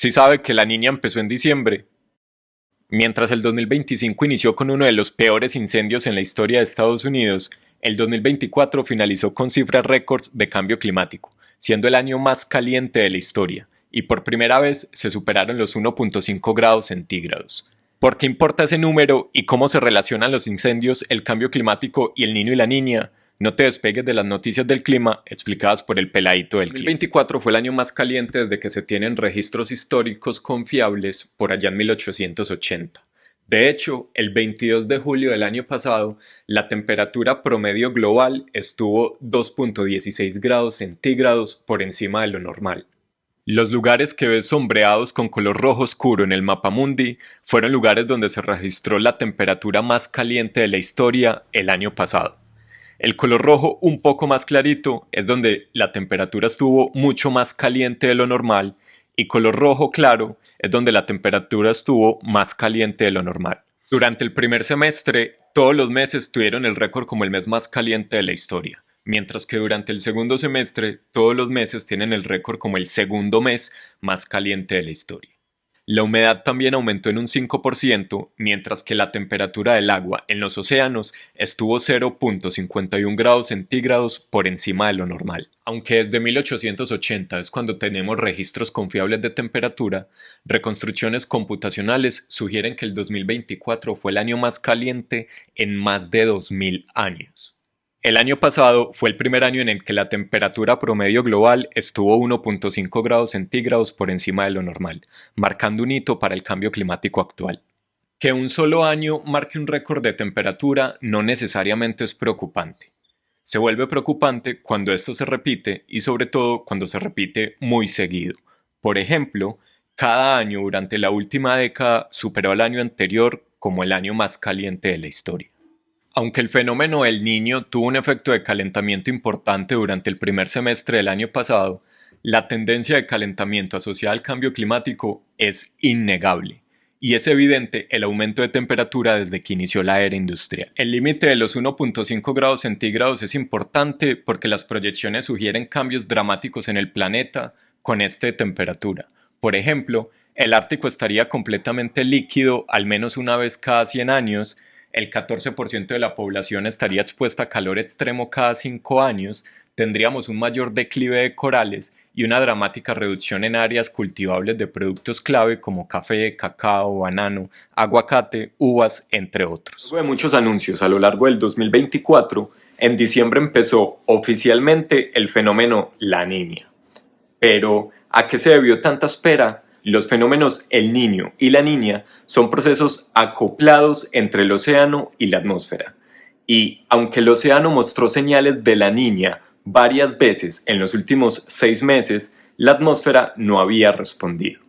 Sí sabe que la niña empezó en diciembre. Mientras el 2025 inició con uno de los peores incendios en la historia de Estados Unidos, el 2024 finalizó con cifras récords de cambio climático, siendo el año más caliente de la historia, y por primera vez se superaron los 1.5 grados centígrados. ¿Por qué importa ese número y cómo se relacionan los incendios, el cambio climático y el niño y la niña? No te despegues de las noticias del clima explicadas por el peladito del clima. 2024 fue el año más caliente desde que se tienen registros históricos confiables por allá en 1880. De hecho, el 22 de julio del año pasado, la temperatura promedio global estuvo 2.16 grados centígrados por encima de lo normal. Los lugares que ves sombreados con color rojo oscuro en el mapamundi fueron lugares donde se registró la temperatura más caliente de la historia el año pasado. El color rojo un poco más clarito es donde la temperatura estuvo mucho más caliente de lo normal y color rojo claro es donde la temperatura estuvo más caliente de lo normal. Durante el primer semestre, todos los meses tuvieron el récord como el mes más caliente de la historia, mientras que durante el segundo semestre, todos los meses tienen el récord como el segundo mes más caliente de la historia. La humedad también aumentó en un 5%, mientras que la temperatura del agua en los océanos estuvo 0.51 grados centígrados por encima de lo normal. Aunque desde 1880 es cuando tenemos registros confiables de temperatura, reconstrucciones computacionales sugieren que el 2024 fue el año más caliente en más de 2000 años. El año pasado fue el primer año en el que la temperatura promedio global estuvo 1.5 grados centígrados por encima de lo normal, marcando un hito para el cambio climático actual. Que un solo año marque un récord de temperatura no necesariamente es preocupante. Se vuelve preocupante cuando esto se repite y sobre todo cuando se repite muy seguido. Por ejemplo, cada año durante la última década superó al año anterior como el año más caliente de la historia. Aunque el fenómeno del Niño tuvo un efecto de calentamiento importante durante el primer semestre del año pasado, la tendencia de calentamiento asociada al cambio climático es innegable, y es evidente el aumento de temperatura desde que inició la era industrial. El límite de los 1.5 grados centígrados es importante porque las proyecciones sugieren cambios dramáticos en el planeta con esta temperatura. Por ejemplo, el Ártico estaría completamente líquido al menos una vez cada 100 años, el 14% de la población estaría expuesta a calor extremo cada 5 años, tendríamos un mayor declive de corales y una dramática reducción en áreas cultivables de productos clave como café, cacao, banano, aguacate, uvas, entre otros. Luego de muchos anuncios a lo largo del 2024, en diciembre empezó oficialmente el fenómeno La Niña. Pero, ¿a qué se debió tanta espera? Los fenómenos El Niño y La Niña son procesos acoplados entre el océano y la atmósfera. Y aunque el océano mostró señales de La Niña varias veces en los últimos 6 meses, la atmósfera no había respondido.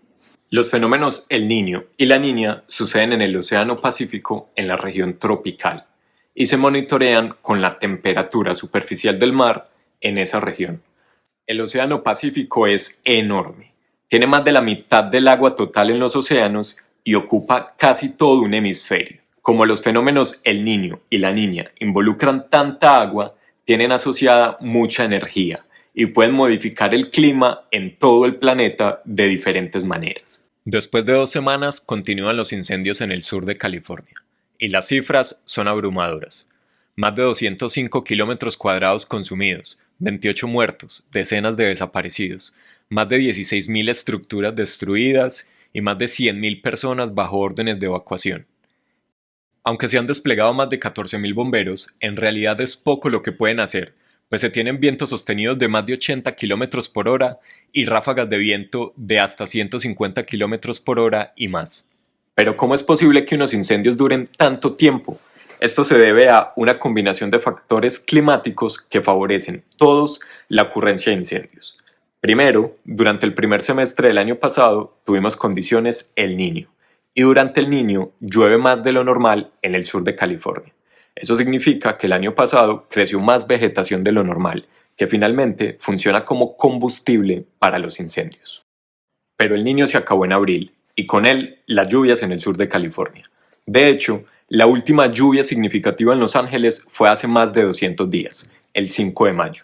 Los fenómenos El Niño y La Niña suceden en el Océano Pacífico en la región tropical y se monitorean con la temperatura superficial del mar en esa región. El Océano Pacífico es enorme. Tiene más de la mitad del agua total en los océanos y ocupa casi todo un hemisferio. Como los fenómenos El Niño y La Niña involucran tanta agua, tienen asociada mucha energía y pueden modificar el clima en todo el planeta de diferentes maneras. Después de 2 semanas continúan los incendios en el sur de California y las cifras son abrumadoras. Más de 205 kilómetros cuadrados consumidos, 28 muertos, decenas de desaparecidos, más de 16.000 estructuras destruidas y más de 100.000 personas bajo órdenes de evacuación. Aunque se han desplegado más de 14.000 bomberos, en realidad es poco lo que pueden hacer, pues se tienen vientos sostenidos de más de 80 km por hora y ráfagas de viento de hasta 150 km por hora y más. Pero ¿cómo es posible que unos incendios duren tanto tiempo? Esto se debe a una combinación de factores climáticos que favorecen todos la ocurrencia de incendios. Primero, durante el primer semestre del año pasado tuvimos condiciones El Niño y durante El Niño llueve más de lo normal en el sur de California. Eso significa que el año pasado creció más vegetación de lo normal, que finalmente funciona como combustible para los incendios. Pero El Niño se acabó en abril y con él las lluvias en el sur de California. De hecho, la última lluvia significativa en Los Ángeles fue hace más de 200 días, el 5 de mayo.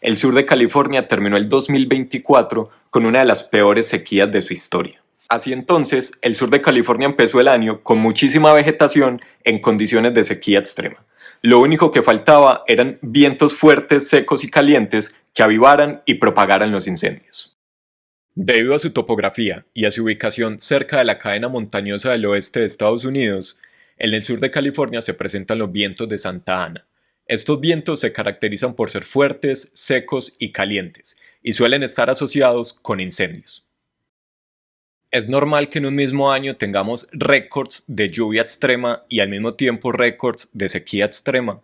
El sur de California terminó el 2024 con una de las peores sequías de su historia. Así entonces, el sur de California empezó el año con muchísima vegetación en condiciones de sequía extrema. Lo único que faltaba eran vientos fuertes, secos y calientes que avivaran y propagaran los incendios. Debido a su topografía y a su ubicación cerca de la cadena montañosa del oeste de Estados Unidos, en el sur de California se presentan los vientos de Santa Ana. Estos vientos se caracterizan por ser fuertes, secos y calientes, y suelen estar asociados con incendios. Es normal que en un mismo año tengamos récords de lluvia extrema y al mismo tiempo récords de sequía extrema.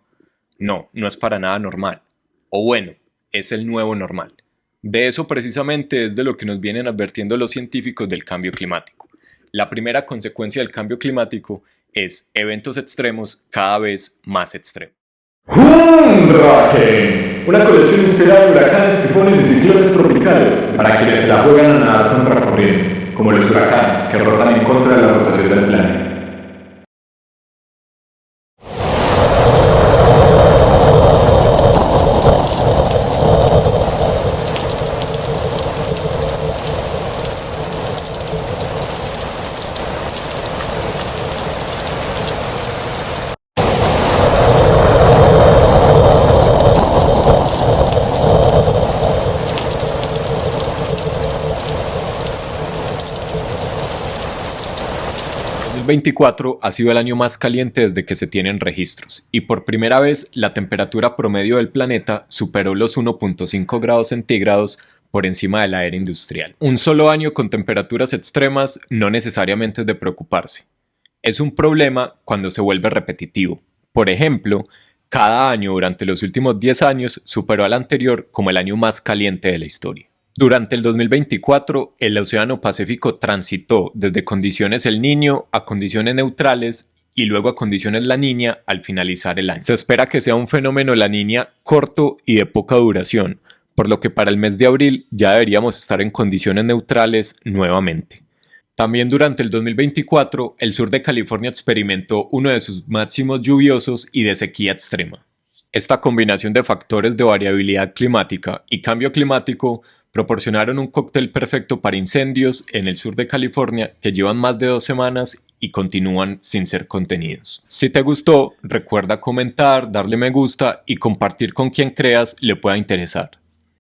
No, no es para nada normal. O bueno, es el nuevo normal. De eso precisamente es de lo que nos vienen advirtiendo los científicos del cambio climático. La primera consecuencia del cambio climático es eventos extremos cada vez más extremos. Hurricane, una colección inspirada en huracanes, tifones y ciclones tropicales para quienes se la juegan a nadar contracorriente, como los huracanes que rotan en contra de la rotación del planeta. El 2024 ha sido el año más caliente desde que se tienen registros, y por primera vez la temperatura promedio del planeta superó los 1.5 grados centígrados por encima de la era industrial. Un solo año con temperaturas extremas no necesariamente es de preocuparse. Es un problema cuando se vuelve repetitivo. Por ejemplo, cada año durante los últimos 10 años superó al anterior como el año más caliente de la historia. Durante el 2024, el Océano Pacífico transitó desde condiciones El Niño a condiciones neutrales y luego a condiciones La Niña al finalizar el año. Se espera que sea un fenómeno La Niña corto y de poca duración, por lo que para el mes de abril ya deberíamos estar en condiciones neutrales nuevamente. También durante el 2024, el sur de California experimentó uno de sus máximos lluviosos y de sequía extrema. Esta combinación de factores de variabilidad climática y cambio climático proporcionaron un cóctel perfecto para incendios en el sur de California que llevan más de 2 semanas y continúan sin ser contenidos. Si te gustó, recuerda comentar, darle me gusta y compartir con quien creas le pueda interesar.